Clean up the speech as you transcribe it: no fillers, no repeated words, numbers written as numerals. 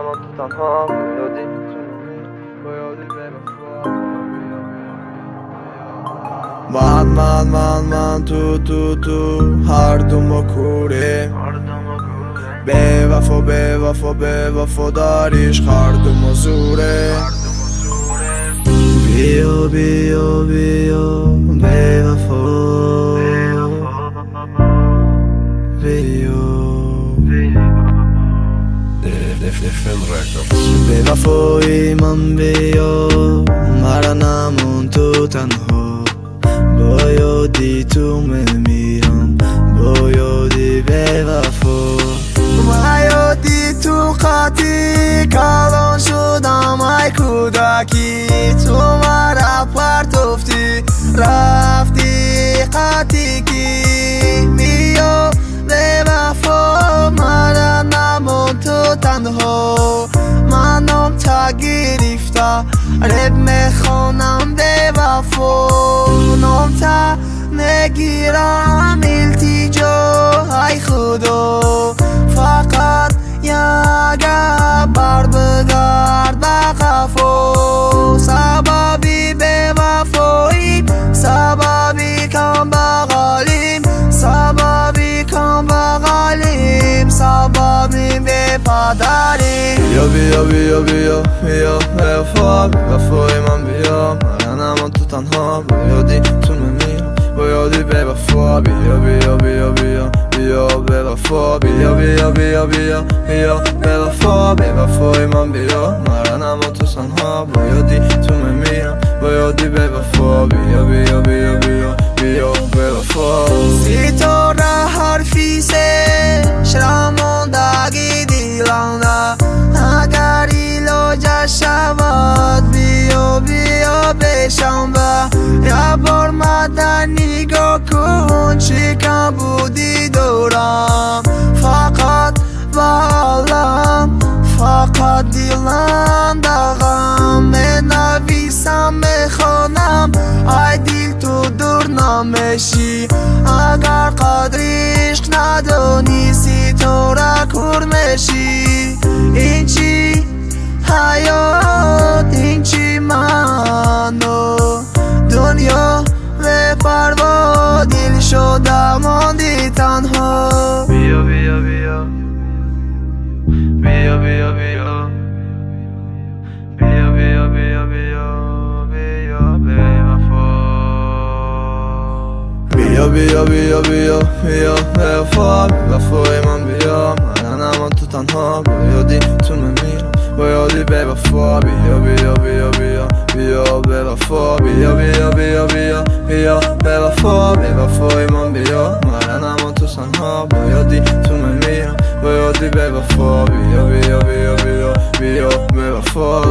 اما تو تنها یادی تو یادی من تو هر دو ما کوریم به وفا داریش هر دو ما زوره بیا به وفا به وفای من بیا مرا نمون تو تنها با یادی تو میمیرم با یادی به وفا با یادی تو خطی کلان شدم ای کودکی تو مرا پرتفتی رفتی خطی کی بیا به وفا مرا نمون تو تنها منم تا گرفته رب میخونم به وفا نام تا نگیرم التجا ای خدا فقط یک بار بگرد به قفا سببی به وفاییم سببی کم بغلیم سببی کم بغلیم سببی به پدریم بیا به وفای من بیا من اما تو تنها با یادی تو میمیرم با یادی به وفا بیا به وفا بیا به وفا به وفای من بیا من اما تو تنها با یادی تو میمیرم با یادی به وفا بیا به وفا ستاره حرفی سه شرماندگی دیلانه اگر ایلاج شود بیا بشنبه یه بار مدن نگاه کن چیکم بودی دورم فقط بالم فقط دیلم دغم منویسم میخوانم ای دیل تو دور نمیشی اگر قدر عشق ندانی ستاره کور میشی این چی حیات این چی منو دنیا به پروا دل شده ماندی تنها بیا به وفا بیا به وفای من بیا من اما تو تنها با یادی تو میمیرم با یادی به وفا بیا به وفا بیا به وفا به وفای من بیا من اما تو تنها با یادی تو میمیرم با یادی به وفا بیا به وفا